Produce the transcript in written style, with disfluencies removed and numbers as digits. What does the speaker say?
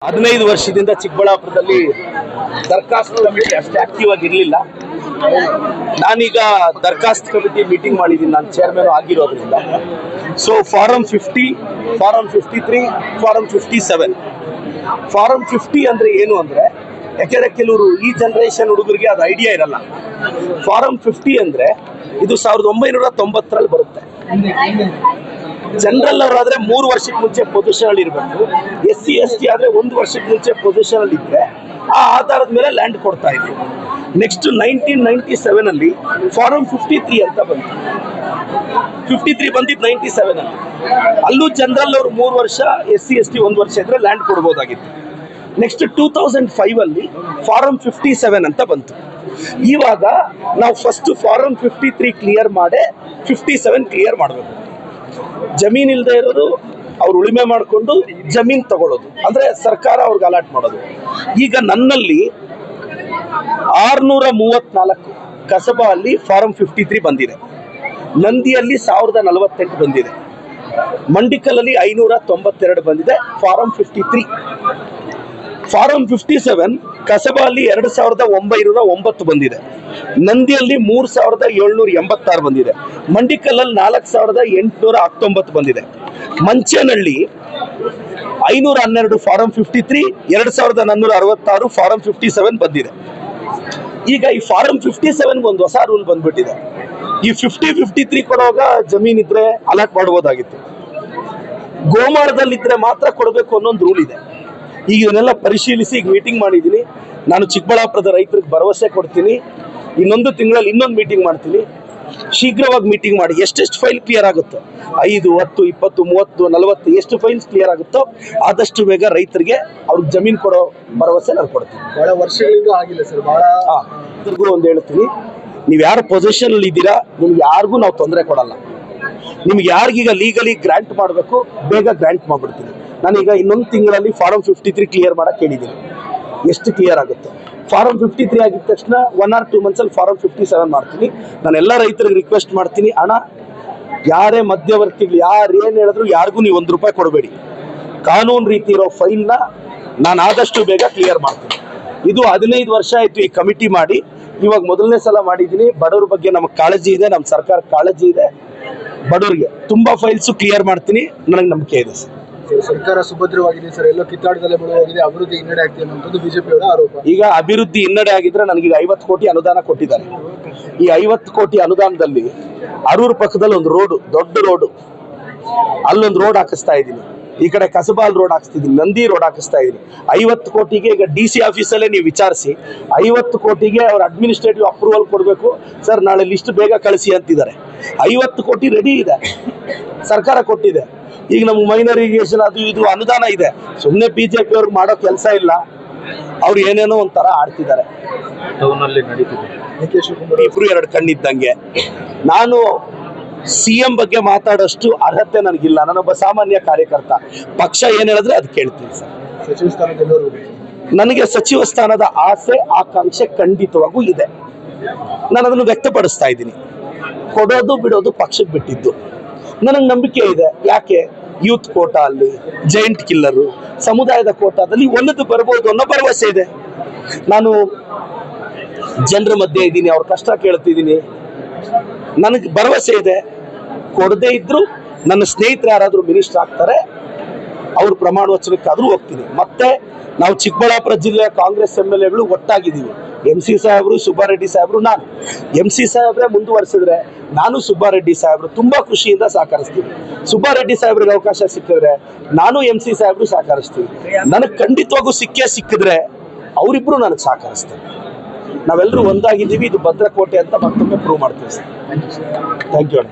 15 ವರ್ಷದಿಂದ ಚಿಕ್ಕಬಳ್ಳಾಪುರದಲ್ಲಿ ದರ್ಖಾಸ್ತು ಕಮಿಟಿ ಅಷ್ಟೇ ಆಕ್ಟಿವ್ ಆಗಿರಲಿಲ್ಲ. ನಾನೀಗ ದರ್ಖಾಸ್ತು ಕಮಿಟಿ ಮೀಟಿಂಗ್ ಮಾಡಿದ್ದೀನಿ, ನಾನು ಚೇರ್ಮನ್ ಆಗಿರೋದ್ರಿಂದ. So form 50, form 53, form 57. Form 50 ಅಂದರೆ ಏನು ಅಂದರೆ, ಯಾಕೆಂದರೆ ಕೆಲವರು ಈ ಜನರೇಷನ್ ಹುಡುಗರಿಗೆ ಅದು ಐಡಿಯಾ ಇರಲ್ಲ. ಫಾರಂ 50 ಅಂದರೆ ಇದು 1990ರಲ್ಲಿ ಬರುತ್ತೆ. ಜನರಲ್ ಅವರಾದ್ರೆ 3 ವರ್ಷಕ್ಕೆ ಮುಂಚೆ ಪೊಸಿಷನ್ ಅಲ್ಲಿ ಇರಬೇಕು. SC ST ಆದ್ರೆ 1 ವರ್ಷಕ್ಕೆ ಮುಂಚೆ ಪೊಸಿಷನ್ ಅಲ್ಲಿ ಇದ್ರೆ ಆ ಆಧಾರದ ಮೇಲೆ ಲ್ಯಾಂಡ್ ಕೊಡ್ತಾ ಇದ್ರು. ನೆಕ್ಸ್ಟ್ 1997 ಅಲ್ಲಿ ಫಾರಂ 53 ಅಂತ ಬಂತು. 53 ಬಂದಿದ್ದು 97 ಅಲ್ಲಿ. ಅಲ್ಲೂ ಜನರಲ್ ಅವರು 3 ವರ್ಷ, SC ST 1 ವರ್ಷ ಇದ್ರೆ ಲ್ಯಾಂಡ್ ಕೊಡ್ಬೋದಾಗಿತ್ತು. ನೆಕ್ಸ್ಟ್ 2005 ಅಲ್ಲಿ ಫಾರಂ 57 ಅಂತ ಬಂತು. ಇವಾಗ ನಾವು ಫಸ್ಟ್ ಫಾರಂ 53 ಕ್ಲಿಯರ್ ಮಾಡಿ 57 ಕ್ಲಿಯರ್ ಮಾಡಬೇಕು. ಜಮೀನ್ ಇಲ್ಲದೆ ಇರೋದು ಅವ್ರು ಉಳಿಮೆ ಮಾಡಿಕೊಂಡು ಜಮೀನ್ ತಗೊಳ್ಳೋದು, ಅಂದ್ರೆ ಸರ್ಕಾರ ಅವ್ರಿಗೆ ಅಲಾಟ್ ಮಾಡೋದು. ಈಗ ನನ್ನಲ್ಲಿ 634 ಕಸಬಾ ಅಲ್ಲಿ ಫಾರಂ 53 ಬಂದಿದೆ. ನಂದಿಯಲ್ಲಿ 1048 ಬಂದಿದೆ. ಮಂಡಿಕಲಲ್ಲಿ 592 ಬಂದಿದೆ ಫಾರಂ 53. ಫಾರಂ 57 ಕಸಬಾ ಅಲ್ಲಿ 2909 ಬಂದಿದೆ. ನಂದಿಯಲ್ಲಿ 3786 ಬಂದಿದೆ. ಮಂಡಿಕಲ್ಲಲ್ಲಿ 4819 ಬಂದಿದೆ. ಮಂಚೇನಹಳ್ಳಿ 512 ಫಾರಂ 53, 2466 ಫಾರಂ 57 ಬಂದಿದೆ. ಈಗ ಈ ಫಾರಂ 57 ಒಂದು ಹೊಸ ರೂಲ್ ಬಂದ್ಬಿಟ್ಟಿದೆ. ಈ 53 ಕೊಡುವಾಗ ಜಮೀನ್ ಇದ್ರೆ ಅಲಾಟ್ ಮಾಡಬಹುದಾಗಿತ್ತು. ಗೋಮಾಳದಲ್ಲಿದ್ರೆ ಮಾತ್ರ ಕೊಡಬೇಕು ಅನ್ನೊಂದು ರೂಲ್ ಇದೆ. ಈಗ ಇದನ್ನೆಲ್ಲ ಪರಿಶೀಲಿಸಿ ಈಗ ಮೀಟಿಂಗ್ ಮಾಡಿದ್ದೀನಿ. ನಾನು ಚಿಕ್ಕಬಳ್ಳಾಪುರದ ರೈತರಿಗೆ ಭರವಸೆ ಕೊಡ್ತೀನಿ, ಇನ್ನೊಂದು ತಿಂಗಳಲ್ಲಿ ಇನ್ನೊಂದು ಮೀಟಿಂಗ್ ಮಾಡ್ತೀನಿ. ಶೀಘ್ರವಾಗಿ ಮೀಟಿಂಗ್ ಮಾಡಿ ಎಷ್ಟೆಷ್ಟು ಫೈಲ್ ಕ್ಲಿಯರ್ ಆಗುತ್ತೋ, 5, 10, 20, 30, 40 ಎಷ್ಟು ಫೈಲ್ಸ್ ಕ್ಲಿಯರ್ ಆಗುತ್ತೋ ಆದಷ್ಟು ಬೇಗ ರೈತರಿಗೆ ಅವ್ರಿಗೆ ಜಮೀನು ಕೊಡೋ ಭರವಸೆ ನಾನು ಕೊಡ್ತೀನಿ. ಬಹಳ ವರ್ಷಗಳಿಂದ ಆಗಿಲ್ಲ ಸರ್. ಬಹಳ ಒಂದು ಹೇಳ್ತೀನಿ, ನೀವು ಯಾರು ಪೊಸಿಷನ್ ಅಲ್ಲಿ ಇದ್ದೀರಾ ನಿಮ್ಗೆ ಯಾರಿಗೂ ನಾವು ತೊಂದರೆ ಕೊಡಲ್ಲ. ನಿಮ್ಗೆ ಯಾರಿಗೀಗ ಲೀಗಲಿ ಗ್ರಾಂಟ್ ಮಾಡಬೇಕು ಬೇಗ ಗ್ರಾಂಟ್ ಮಾಡ್ಬಿಡ್ತೀನಿ. ನಾನೀಗ ಇನ್ನೊಂದು ತಿಂಗಳಲ್ಲಿ ಫಾರಂ 53 ಕ್ಲಿಯರ್ ಮಾಡಕ್ಕೆ ಹೇಳಿದ್ದೀನಿ. ಎಷ್ಟು ಕ್ಲಿಯರ್ ಆಗುತ್ತೆ ಫಾರಂ 53 ಆಗಿದ ತಕ್ಷಣ 1 or 2 months ಅಲ್ಲಿ ಫಾರಂ 57 ಮಾಡ್ತೀನಿ. ನಾನು ಎಲ್ಲ ರೈತರಿಗೆ ರಿಕ್ವೆಸ್ಟ್ ಮಾಡ್ತೀನಿ, ಹಣ ಯಾರೇ ಮಧ್ಯವರ್ತಿಗಳು ಯಾರು ಏನು ಹೇಳಿದ್ರು ಯಾರಿಗೂ ನೀವು ₹1 ಕೊಡಬೇಡಿ. ಕಾನೂನು ರೀತಿ ಇರೋ ಫೈಲ್ನ ನಾನು ಆದಷ್ಟು ಬೇಗ ಕ್ಲಿಯರ್ ಮಾಡ್ತೀನಿ. ಇದು 15 ವರ್ಷ ಆಯಿತು ಈ ಕಮಿಟಿ ಮಾಡಿ, ಇವಾಗ ಮೊದಲನೇ ಸಲ ಮಾಡಿದ್ದೀನಿ. ಬಡವ್ರ ಬಗ್ಗೆ ನಮಗೆ ಕಾಳಜಿ ಇದೆ, ನಮ್ಮ ಸರ್ಕಾರ ಕಾಳಜಿ ಇದೆ. ಬಡವರಿಗೆ ತುಂಬಾ ಫೈಲ್ಸು ಕ್ಲಿಯರ್ ಮಾಡ್ತೀನಿ, ನನಗೆ ನಂಬಿಕೆ ಇದೆ ಸರ್. ಸರ್ಕಾರ ಸುಭದ್ರವಾಗಿದೆ ಸರ್, ಎಲ್ಲ ಕಿತ್ತಾಟದಲ್ಲೇ ಬಡವಾಗಿದೆ, ಅಭಿವೃದ್ಧಿ ಹಿನ್ನಡೆ ಆಗ್ತಿದೆ ಅನ್ನೋದು ಬಿಜೆಪಿಯವರ ಆರೋಪ. ಈಗ ಅಭಿವೃದ್ಧಿ ಹಿನ್ನಡೆ ಆಗಿದ್ರೆ ನನಗೆ 50 ಕೋಟಿ ಅನುದಾನ ಕೊಟ್ಟಿದ್ದಾರೆ. ಈ 50 ಕೋಟಿ ಅನುದಾನದಲ್ಲಿ ಅರೂರು ಪಕ್ಕದಲ್ಲಿ ಒಂದು ರೋಡು, ದೊಡ್ಡ ರೋಡು, ಅಲ್ಲೊಂದು ರೋಡ್ ಹಾಕಿಸ್ತಾ ಇದ್ದೀನಿ. ಈ ಕಡೆ ಕಸಬಾಲ್ ರೋಡ್ ಹಾಕಿಸ್ತಿದ್ದೀನಿ, ನಂದಿ ರೋಡ್ ಹಾಕಿಸ್ತಾ ಇದ್ದೀನಿ. 50 ಕೋಟಿಗೆ ಈಗ DC ಆಫೀಸಲ್ಲೇ ನೀವು ವಿಚಾರಿಸಿ, 50 ಕೋಟಿಗೆ ಅವ್ರ ಅಡ್ಮಿನಿಸ್ಟ್ರೇಟಿವ್ ಅಪ್ರೂವಲ್ ಕೊಡಬೇಕು ಸರ್, ನಾಳೆ ಲಿಸ್ಟ್ ಬೇಗ ಕಳಿಸಿ ಅಂತಿದ್ದಾರೆ. 50 ಕೋಟಿ ರೆಡಿ ಇದೆ, ಸರ್ಕಾರ ಕೊಟ್ಟಿದೆ. ಈಗ ನಮ್ಗೆ ಮೈನರ್ ಇರಿಗೇಷನ್ ಅದು ಇದು ಅನುದಾನ ಇದೆ. ಸುಮ್ಮನೆ BJP ಅವ್ರಿಗೆ ಮಾಡೋ ಕೆಲಸ ಇಲ್ಲ, ಅವ್ರು ಏನೇನೋ ಒಂಥರ ಆಡ್ತಿದ್ದಾರೆ. ಇಬ್ರು 2 ಕಣ್ಣಿದ್ದಂಗೆ. ನಾನು CM ಬಗ್ಗೆ ಮಾತಾಡೋಷ್ಟು ಅರ್ಹತೆ ನನಗಿಲ್ಲ. ನಾನೊಬ್ಬ ಸಾಮಾನ್ಯ ಕಾರ್ಯಕರ್ತ. ಪಕ್ಷ ಏನ್ ಹೇಳಿದ್ರೆ ಅದು ಕೇಳ್ತೀನಿ ಸರ್. ಸಚಿವ ಸ್ಥಾನದಲ್ಲಿ ನನಗೆ ಸಚಿವ ಸ್ಥಾನದ ಆಸೆ ಆಕಾಂಕ್ಷೆ ಖಂಡಿತವಾಗೂ ಇದೆ. ನಾನು ಅದನ್ನು ವ್ಯಕ್ತಪಡಿಸ್ತಾ ಇದ್ದೀನಿ. ಕೊಡೋದು ಬಿಡೋದು ಪಕ್ಷಕ್ಕೆ ಬಿಟ್ಟಿದ್ದು. ನನಗೆ ನಂಬಿಕೆ ಇದೆ. ಯಾಕೆ? ಯೂತ್ ಕೋಟಾ ಅಲ್ಲಿ, ಜೈಂಟ್ ಕಿಲ್ಲರು, ಸಮುದಾಯದ ಕೋಟಾದಲ್ಲಿ ಒಳ್ಳೇದು ಬರ್ಬೋದು ಅನ್ನೋ ಭರವಸೆ ಇದೆ. ನಾನು ಜನರ ಮಧ್ಯೆ ಇದ್ದೀನಿ, ಅವ್ರ ಕಷ್ಟ ಕೇಳ್ತಿದ್ದೀನಿ, ನನಗೆ ಭರವಸೆ ಇದೆ. ಕೊಡದೇ ಇದ್ರು ನನ್ನ ಸ್ನೇಹಿತರು ಯಾರಾದರೂ ಮಿನಿಸ್ಟರ್ ಆಗ್ತಾರೆ, ಅವ್ರ ಪ್ರಮಾಣ ವಚನಕ್ಕಾದ್ರೂ ಹೋಗ್ತೀನಿ. ಮತ್ತೆ ನಾವು ಚಿಕ್ಕಬಳ್ಳಾಪುರ ಜಿಲ್ಲೆಯ ಕಾಂಗ್ರೆಸ್ MLAಗಳು ಒಟ್ಟಾಗಿದ್ದೀವಿ. MC ಸಾಹೇಬರು, ಸುಬ್ಬಾರೆಡ್ಡಿ ಸಾಹೇಬರು, ನಾನು. MC ಸಾಹೇಬ್ರೆ ಮುಂದುವರಿಸಿದ್ರೆ ನಾನು ಸುಬ್ಬಾರೆಡ್ಡಿ ಸಾಹೇಬರು ತುಂಬಾ ಖುಷಿಯಿಂದ ಸಹಕರಿಸ್ತೀವಿ. ಸುಬ್ಬಾರೆಡ್ಡಿ ಸಾಹೇಬ್ರಿಗೆ ಅವಕಾಶ ಸಿಕ್ಕಿದ್ರೆ ನಾನು MC ಸಾಹೇಬರು ಸಹಕರಿಸ್ತೀವಿ. ನನಗೆ ಖಂಡಿತವಾಗೂ ಸಿಕ್ಕಿದ್ರೆ ಅವರಿಬ್ರು ನನಗೆ ಸಹಕರಿಸ್ತಾರೆ. ನಾವೆಲ್ಲರೂ ಒಂದಾಗಿದ್ದೀವಿ. ಇದು ಭದ್ರಕೋಟೆ ಅಂತ ಮತ್ತೊಮ್ಮೆ ಪ್ರೂವ್ ಮಾಡ್ತೀವಿ ಸರ್. Thank you.